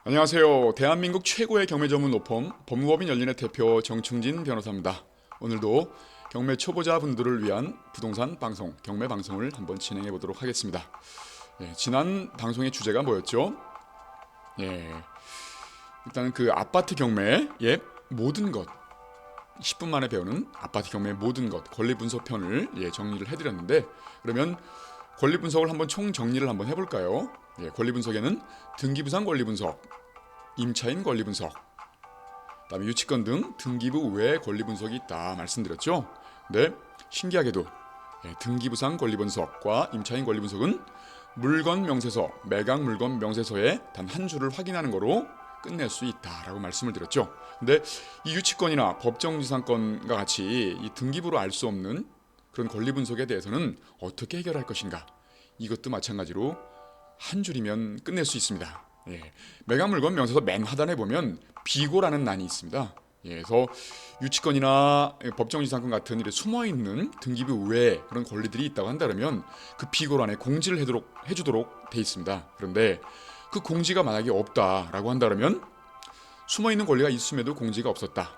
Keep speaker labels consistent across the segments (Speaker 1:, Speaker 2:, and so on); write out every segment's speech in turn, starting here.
Speaker 1: 안녕하세요. 대한민국 최고의 경매 전문 로펌 법무법인 열린의 대표 정충진 변호사입니다. 오늘도 경매 초보자 분들을 위한 부동산 방송, 경매 방송을 한번 진행해 보도록 하겠습니다. 지난 방송의 주제가 뭐였죠? 일단 그 아파트 경매의 모든 것, 10분 만에 배우는 아파트 경매의 모든 것, 권리 분석 편을 정리를 해드렸는데, 그러면 권리 분석을 한번 총 정리를 한번 해볼까요? 권리 분석에는 등기부상 권리 분석, 임차인 권리 분석, 그다음에 유치권 등 등기부 외 권리 분석이 있다 말씀드렸죠. 근데 신기하게도 등기부상 권리 분석과 임차인 권리 분석은 물건 명세서, 매각 물건 명세서에 단 한 줄을 확인하는 거로 끝낼 수 있다라고 말씀을 드렸죠. 근데 이 유치권이나 법정지상권과 같이 이 등기부로 알 수 없는 그런 권리 분석에 대해서는 어떻게 해결할 것인가? 이것도 마찬가지로 한 줄이면 끝낼 수 있습니다. 매각 물건 명세서 맨 하단에 보면 비고라는欄이 있습니다. 그래서 유치권이나 법정지상권 같은 일에 숨어있는 등기부 외에 그런 권리들이 있다고 한다면 그 비고란에 공지를 해주도록 돼 있습니다. 그런데 그 공지가 만약에 없다라고 한다면 숨어있는 권리가 있음에도 공지가 없었다.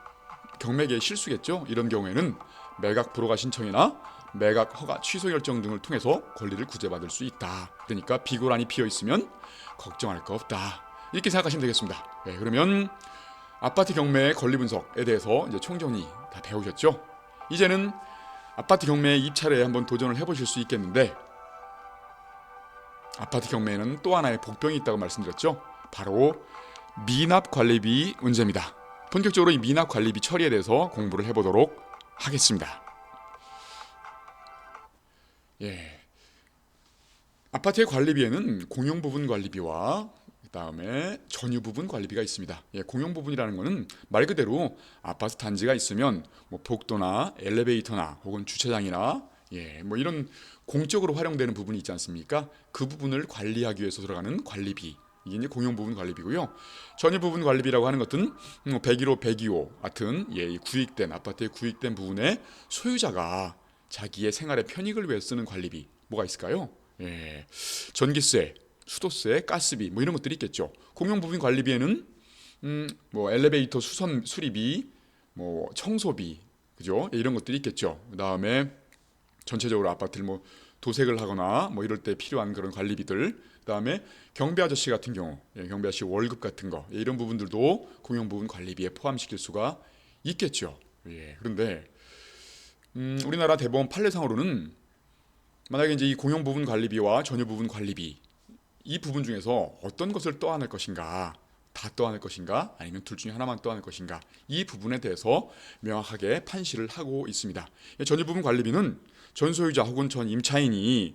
Speaker 1: 경매계의 실수겠죠. 이런 경우에는 매각 불허가 신청이나 매각 허가 취소 결정 등을 통해서 권리를 구제받을 수 있다. 그러니까 비고란이 비어 있으면 걱정할 거 없다. 이렇게 생각하시면 되겠습니다. 그러면 아파트 경매의 권리 분석에 대해서 이제 총정리 다 배우셨죠? 이제는 아파트 경매의 입찰에 한번 도전을 해보실 수 있겠는데, 아파트 경매에는 또 하나의 복병이 있다고 말씀드렸죠. 바로 미납 관리비 문제입니다. 본격적으로 이 미납 관리비 처리에 대해서 공부를 해보도록 하겠습니다. 아파트의 관리비에는 공용 부분 관리비와 그다음에 전유 부분 관리비가 있습니다. 공용 부분이라는 것은 말 그대로 아파트 단지가 있으면 뭐 복도나 엘리베이터나 혹은 주차장이나 뭐 이런 공적으로 활용되는 부분이 있지 않습니까? 그 부분을 관리하기 위해서 들어가는 관리비. 이게 이제 공용 부분 관리비고요. 전유 부분 관리비라고 하는 것은 101호, 102호 같은 구익된 아파트의 구익된 부분에 소유자가 자기의 생활의 편익을 위해 쓰는 관리비 뭐가 있을까요? 전기세, 수도세, 가스비 뭐 이런 것들이 있겠죠. 공용 부분 관리비에는 뭐 엘리베이터 수선 수리비, 뭐 청소비, 그죠? 이런 것들이 있겠죠. 그다음에 전체적으로 아파트를 뭐 도색을 하거나 뭐 이럴 때 필요한 그런 관리비들, 그다음에 경비 아저씨 같은 경우, 경비 아저씨 월급 같은 거 이런 부분들도 공용 부분 관리비에 포함시킬 수가 있겠죠. 그런데 우리나라 대법원 판례상으로는 만약에 이제 이 공용 부분 관리비와 전유 부분 관리비 이 부분 중에서 어떤 것을 떠안을 것인가, 다 떠안을 것인가, 아니면 둘 중에 하나만 떠안을 것인가, 이 부분에 대해서 명확하게 판시를 하고 있습니다. 전유 부분 관리비는 전 소유자 혹은 전 임차인이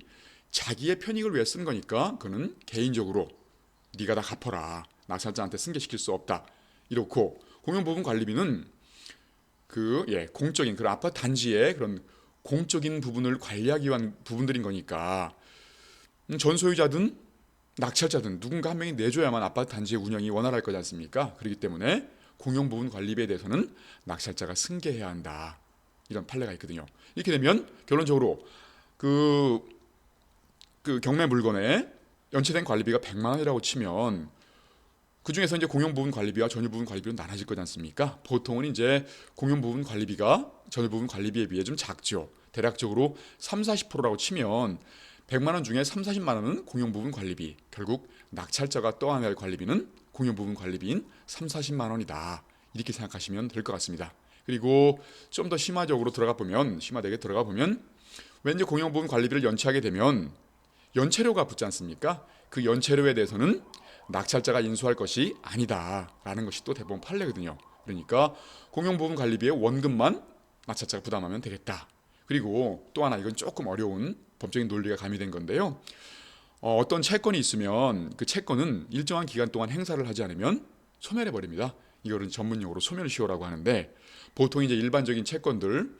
Speaker 1: 자기의 편익을 위해 쓴 거니까 그는 개인적으로 네가 다 갚아라, 낙찰자한테 승계시킬 수 없다. 이렇고, 공용 부분 관리비는 공적인 그런 아파트 단지의 그런 공적인 부분을 관리하기 위한 부분들인 거니까 전 소유자든 낙찰자든 누군가 한 명이 내줘야만 아파트 단지의 운영이 원활할 거지 않습니까? 그렇기 때문에 공용 부분 관리비에 대해서는 낙찰자가 승계해야 한다. 이런 판례가 있거든요. 이렇게 되면 결론적으로 그 경매 물건에 연체된 관리비가 100만 원이라고 치면 그 중에서 이제 공용 부분 관리비와 전유 부분 관리비로 나눠질 거지 않습니까? 보통은 이제 공용 부분 관리비가 전유 부분 관리비에 비해 좀 작죠. 대략적으로 3, 40%라고 치면 100만 원 중에 3, 40만 원은 공용 부분 관리비. 결국 낙찰자가 떠안을 관리비는 공용 부분 관리비인 3, 40만 원이다. 이렇게 생각하시면 될 것 같습니다. 그리고 좀 더 심화되게 들어가 보면 왠지 공용 부분 관리비를 연체하게 되면 연체료가 붙지 않습니까? 그 연체료에 대해서는 낙찰자가 인수할 것이 아니다라는 것이 또 대법원 판례거든요. 그러니까 공용 부분 관리비의 원금만 낙찰자가 부담하면 되겠다. 그리고 또 하나, 이건 조금 어려운 법적인 논리가 가미된 건데요. 어떤 채권이 있으면 그 채권은 일정한 기간 동안 행사를 하지 않으면 소멸해 버립니다. 이거를 전문용어로 소멸시효라고 하는데, 보통 이제 일반적인 채권들,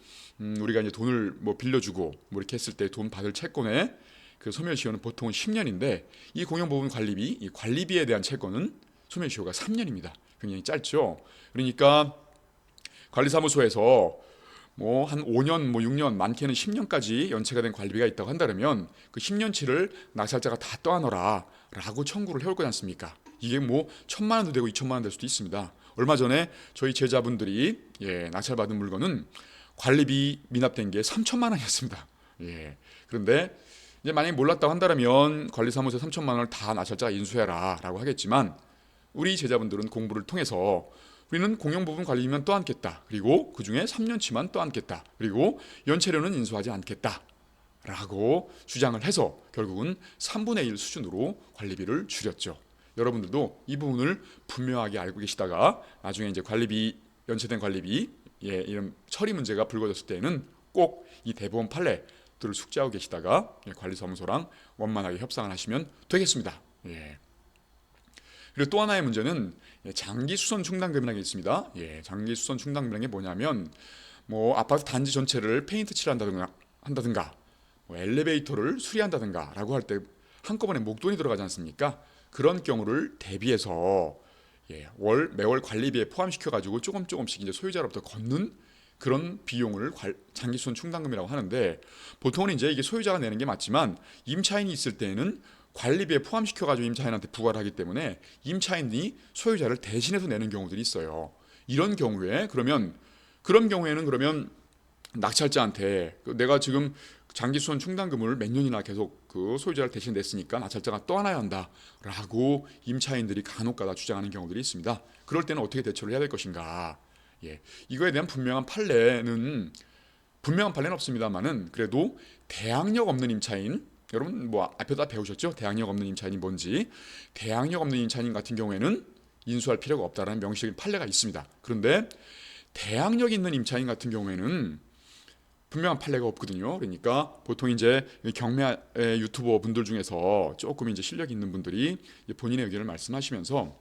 Speaker 1: 우리가 이제 돈을 뭐 빌려주고 뭐 이렇게 했을 때 돈 받을 채권의 그 소멸시효는 보통은 10년인데, 이 공용부분 관리비, 이 관리비에 대한 채권은 소멸시효가 3년입니다. 굉장히 짧죠. 그러니까 관리사무소에서 뭐 한 5년, 뭐 6년, 많게는 10년까지 연체가 된 관리비가 있다고 한다면 그 10년치를 낙찰자가 다 떠안어라 라고 청구를 해올 거지 않습니까? 이게 뭐 1,000만 원도 되고 2,000만 원 될 수도 있습니다. 얼마 전에 저희 제자분들이 낙찰받은 물건은 관리비 미납된 게 3,000만 원이었습니다. 그런데 이제 만약에 몰랐다고 한다면 관리사무소에 3,000만 원을 다 낙찰자가 인수해라라고 하겠지만 우리 제자분들은 공부를 통해서 우리는 공용부분 관리비만 떠안겠다. 그리고 그중에 3년치만 떠안겠다. 그리고 연체료는 인수하지 않겠다. 라고 주장을 해서 결국은 3분의 1 수준으로 관리비를 줄였죠. 여러분들도 이 부분을 분명하게 알고 계시다가 나중에 이제 관리비, 연체된 관리비, 이런 처리 문제가 불거졌을 때는 꼭 이 대법원 판례들을 숙지하고 계시다가 관리사무소랑 원만하게 협상을 하시면 되겠습니다. 그리고 또 하나의 문제는 장기 수선 충당금이라는 게 있습니다. 장기 수선 충당금이라는 게 뭐냐면 뭐 아파트 단지 전체를 페인트 칠한다든가 뭐 엘리베이터를 수리한다든가 라고 할 때 한꺼번에 목돈이 들어가지 않습니까? 그런 경우를 대비해서 매월 관리비에 포함시켜가지고 조금씩 이제 소유자로부터 걷는 그런 비용을 장기수선 충당금이라고 하는데 보통은 이제 이게 소유자가 내는 게 맞지만 임차인이 있을 때에는 관리비에 포함시켜가지고 임차인한테 부과를 하기 때문에 임차인이 소유자를 대신해서 내는 경우들이 있어요. 이런 경우에 그런 경우에는 그러면 낙찰자한테 내가 지금 장기수선 충당금을 몇 년이나 계속 그 소유자를 대신 냈으니까 낙찰자가 떠안아야 한다라고 임차인들이 간혹가다 주장하는 경우들이 있습니다. 그럴 때는 어떻게 대처를 해야 될 것인가? 이거에 대한 분명한 판례는 없습니다만은 그래도 대항력 없는 임차인, 여러분 뭐 앞에다 배우셨죠? 대항력 없는 임차인이 뭔지. 대항력 없는 임차인 같은 경우에는 인수할 필요가 없다라는 명시적인 판례가 있습니다. 그런데 대항력 있는 임차인 같은 경우에는 분명한 판례가 없거든요. 그러니까 보통 이제 경매 유튜버 분들 중에서 조금 이제 실력 있는 분들이 본인의 의견을 말씀하시면서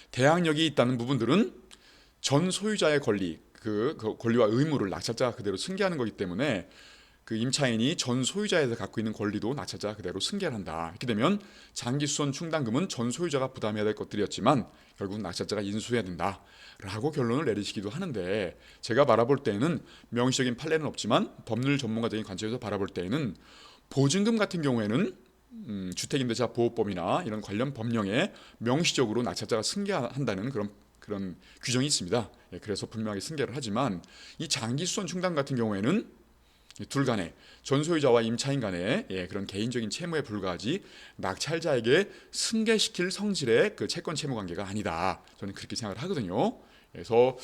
Speaker 1: 대항력이 있다는 부분들은 전 소유자의 권리, 그 권리와 의무를 낙찰자가 그대로 승계하는 거기 때문에 그 임차인이 전 소유자에서 갖고 있는 권리도 낙찰자가 그대로 승계를 한다. 이렇게 되면 장기수선 충당금은 전 소유자가 부담해야 될 것들이었지만 결국은 낙찰자가 인수해야 된다라고 결론을 내리시기도 하는데 제가 바라볼 때에는 명시적인 판례는 없지만 법률 전문가적인 관점에서 바라볼 때에는 보증금 같은 경우에는 주택임대차 보호법이나 이런 관련 법령에 명시적으로 낙찰자가 승계한다는 그런 규정이 있습니다. 그래서 분명하게 승계를 하지만 이 장기수선 충당 같은 경우에는 둘 간에 전 소유자와 임차인 간에 그런 개인적인 채무에 불과하지 낙찰자에게 승계시킬 성질의 그 채권 채무 관계가 아니다. 저는 그렇게 생각을 하거든요. 그래서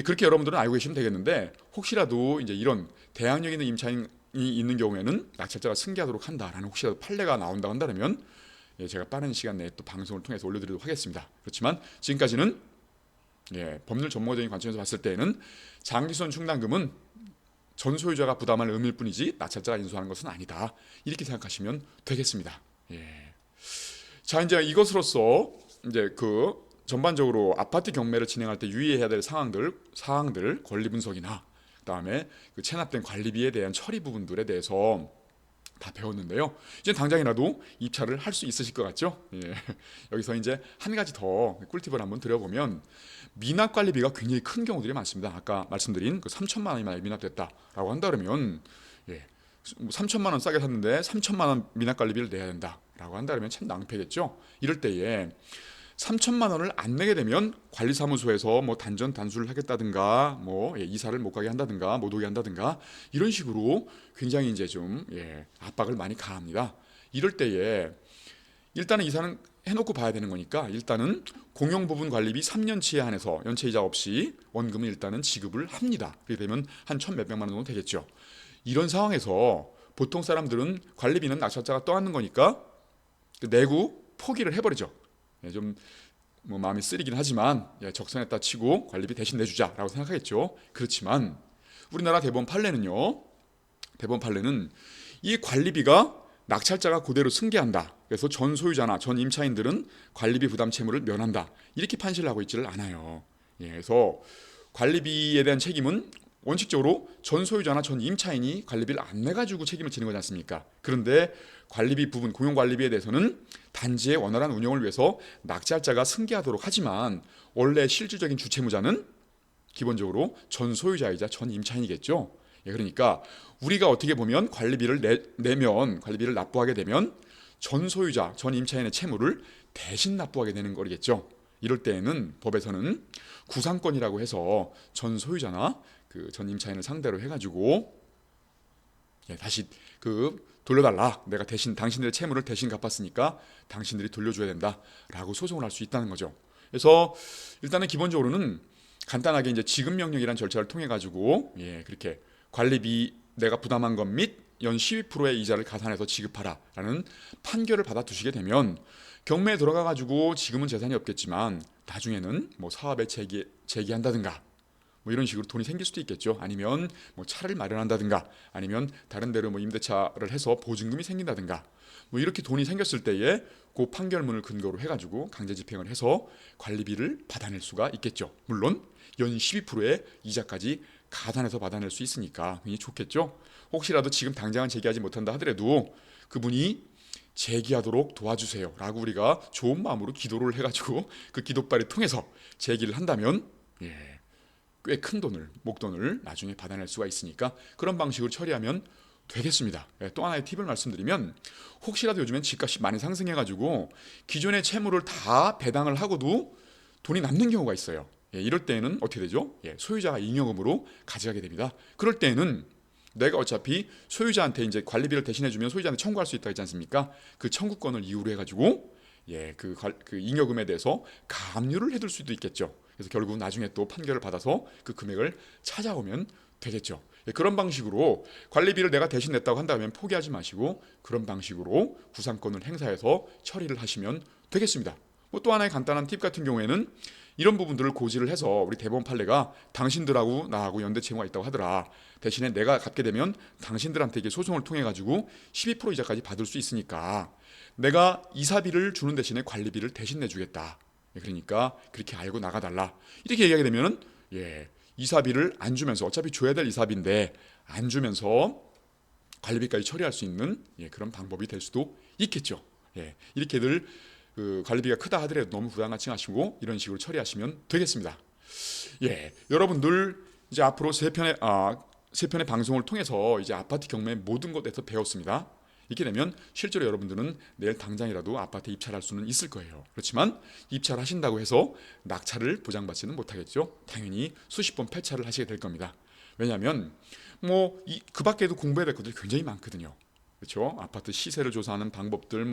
Speaker 1: 그렇게 여러분들은 알고 계시면 되겠는데 혹시라도 이제 이런 대항력 있는 임차인이 있는 경우에는 낙찰자가 승계하도록 한다라는 혹시라도 판례가 나온다 한다면 제가 빠른 시간 내에 또 방송을 통해서 올려드리도록 하겠습니다. 그렇지만 지금까지는 법률 전문가적인 관점에서 봤을 때에는 장기수선 충당금은 전 소유자가 부담할 의무일 뿐이지 낙찰자가 인수하는 것은 아니다. 이렇게 생각하시면 되겠습니다. 자, 이제 이것으로써 이제 그 전반적으로 아파트 경매를 진행할 때 유의해야 될 사항들, 권리 분석이나 그다음에 그 체납된 관리비에 대한 처리 부분들에 대해서 다 배웠는데요. 이제 당장이라도 입찰을 할 수 있으실 것 같죠? 여기서 이제 한 가지 더 꿀팁을 한번 드려보면 미납 관리비가 굉장히 큰 경우들이 많습니다. 아까 말씀드린 그 3천만 원이 만약 미납됐다라고 한다 그러면 3천만 원 싸게 샀는데 3천만 원 미납 관리비를 내야 된다라고 한다 그러면 참 낭패겠죠. 이럴 때에 3천만 원을 안 내게 되면 관리사무소에서 뭐 단전 단수를 하겠다든가 뭐 이사를 못 가게 한다든가 못 오게 한다든가 이런 식으로 굉장히 이제 좀 압박을 많이 가합니다. 이럴 때에 일단은 이사는 해놓고 봐야 되는 거니까 일단은 공용부분 관리비 3년치에 한해서 연체이자 없이 원금을 일단은 지급을 합니다. 그렇게 되면 한 1,몇백만 원 정도 되겠죠. 이런 상황에서 보통 사람들은 관리비는 낙찰자가 떠안는 거니까 내고 포기를 해버리죠. 좀 뭐 마음이 쓰리긴 하지만 적선했다 치고 관리비 대신 내주자라고 생각하겠죠. 그렇지만 우리나라 대법원 판례는 이 관리비가 낙찰자가 그대로 승계한다. 그래서 전 소유자나 전 임차인들은 관리비 부담 채무를 면한다. 이렇게 판시를 하고 있지를 않아요. 그래서 관리비에 대한 책임은 원칙적으로 전 소유자나 전 임차인이 관리비를 안 내가지고 책임을 지는 거지 않습니까? 그런데 관리비 부분, 공용관리비에 대해서는 단지의 원활한 운영을 위해서 낙찰자가 승계하도록 하지만 원래 실질적인 주채무자는 기본적으로 전 소유자이자 전 임차인이겠죠. 그러니까 우리가 어떻게 보면 관리비를 내면 관리비를 납부하게 되면 전 소유자, 전 임차인의 채무를 대신 납부하게 되는 거겠죠. 이럴 때에는 법에서는 구상권이라고 해서 전 소유자나 그 전 임차인을 상대로 해가지고 다시 돌려달라. 내가 대신 당신들의 채무를 대신 갚았으니까 당신들이 돌려줘야 된다라고 소송을 할 수 있다는 거죠. 그래서 일단은 기본적으로는 간단하게 이제 지급 명령이라는 절차를 통해 가지고 그렇게 관리비 내가 부담한 것 및 연 12%의 이자를 가산해서 지급하라라는 판결을 받아두시게 되면 경매에 들어가 가지고 지금은 재산이 없겠지만 나중에는 뭐 사업에 재기한다든가 뭐 이런 식으로 돈이 생길 수도 있겠죠. 아니면 뭐 차를 마련한다든가 아니면 다른 데로 뭐 임대차를 해서 보증금이 생긴다든가 뭐 이렇게 돈이 생겼을 때에 그 판결문을 근거로 해가지고 강제 집행을 해서 관리비를 받아낼 수가 있겠죠. 물론 연 12%의 이자까지 가산해서 받아낼 수 있으니까 굉장히 좋겠죠. 혹시라도 지금 당장은 제기하지 못한다 하더라도 그분이 제기하도록 도와주세요 라고 우리가 좋은 마음으로 기도를 해가지고 그 기도발을 통해서 제기를 한다면 꽤 큰 돈을, 목돈을 나중에 받아낼 수가 있으니까 그런 방식으로 처리하면 되겠습니다. 또 하나의 팁을 말씀드리면 혹시라도 요즘엔 집값이 많이 상승해가지고 기존의 채무를 다 배당을 하고도 돈이 남는 경우가 있어요. 이럴 때에는 어떻게 되죠? 소유자가 잉여금으로 가져가게 됩니다. 그럴 때에는 내가 어차피 소유자한테 이제 관리비를 대신해주면 소유자한테 청구할 수 있다 했지 않습니까? 그 청구권을 이유로 해가지고 그 잉여금에 대해서 가압류를 해둘 수도 있겠죠. 그래서 결국 나중에 또 판결을 받아서 그 금액을 찾아오면 되겠죠. 그런 방식으로 관리비를 내가 대신 냈다고 한다면 포기하지 마시고 그런 방식으로 구상권을 행사해서 처리를 하시면 되겠습니다. 뭐 또 하나의 간단한 팁 같은 경우에는 이런 부분들을 고지를 해서 우리 대법원 판례가 당신들하고 나하고 연대 채무가 있다고 하더라. 대신에 내가 갚게 되면 당신들한테 이게 소송을 통해 가지고 12% 이자까지 받을 수 있으니까 내가 이사비를 주는 대신에 관리비를 대신 내주겠다. 그러니까 그렇게 알고 나가달라. 이렇게 얘기하게 되면은 이사비를 안 주면서 어차피 줘야 될 이사비인데 안 주면서 관리비까지 처리할 수 있는 그런 방법이 될 수도 있겠죠. 이렇게들 그 관리비가 크다 하더라도 너무 부담 갖지 마시고 이런 식으로 처리하시면 되겠습니다. 여러분들 이제 앞으로 세 편의 방송을 통해서 이제 아파트 경매 모든 것에서 배웠습니다. 이렇게 되면 실제로 여러분들은 내일 당장이라도 아파트에 입찰할 수는 있을 거예요. 그렇지만 입찰하신다고 해서 낙찰을 보장받지는 못하겠죠. 당연히 수십 번 폐차를 하시게 될 겁니다. 왜냐하면 그 밖에도 공부해야 될 것들이 굉장히 많거든요. 그렇죠? 아파트 시세를 조사하는 방법들,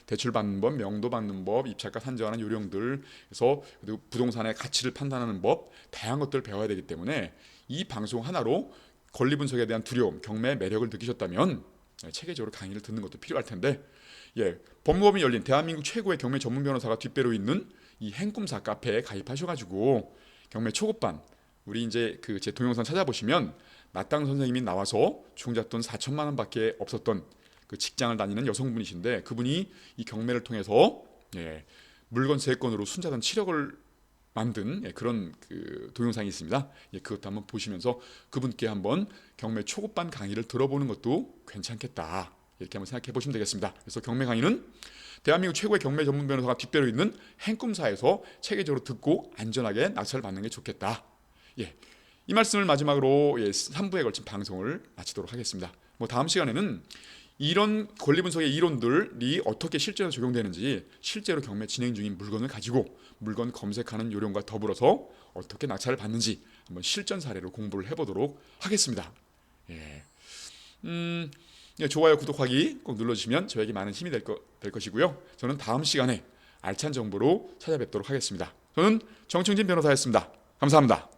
Speaker 1: 대출 받는 법, 명도 받는 법, 입찰가 산정하는 요령들, 그래서 부동산의 가치를 판단하는 법, 다양한 것들을 배워야 되기 때문에 이 방송 하나로 권리 분석에 대한 두려움, 경매의 매력을 느끼셨다면 체계적으로 강의를 듣는 것도 필요할 텐데 법무법인 열린 대한민국 최고의 경매 전문 변호사가 뒷배로 있는 이 행꿈사 카페에 가입하셔가지고 경매 초급반 우리 이제 제 동영상 찾아보시면 나땅 선생님이 나와서 중잣돈 4천만 원밖에 없었던 그 직장을 다니는 여성분이신데 그분이 이 경매를 통해서 물건 3건으로 순자산 7억을 만든 그런 그 동영상이 있습니다. 그것도 한번 보시면서 그분께 한번 경매 초급반 강의를 들어보는 것도 괜찮겠다. 이렇게 한번 생각해 보시면 되겠습니다. 그래서 경매 강의는 대한민국 최고의 경매 전문 변호사가 뒷배로 있는 행꿈사에서 체계적으로 듣고 안전하게 낙찰을 받는 게 좋겠다. 이 말씀을 마지막으로 3부에 걸친 방송을 마치도록 하겠습니다. 다음 시간에는 이런 권리 분석의 이론들이 어떻게 실제로 적용되는지 실제로 경매 진행 중인 물건을 가지고 물건 검색하는 요령과 더불어서 어떻게 낙찰을 받는지 한번 실전 사례로 공부를 해보도록 하겠습니다. 좋아요, 구독하기 꼭 눌러주시면 저에게 많은 힘이 될 것이고요. 저는 다음 시간에 알찬 정보로 찾아뵙도록 하겠습니다. 저는 정충진 변호사였습니다. 감사합니다.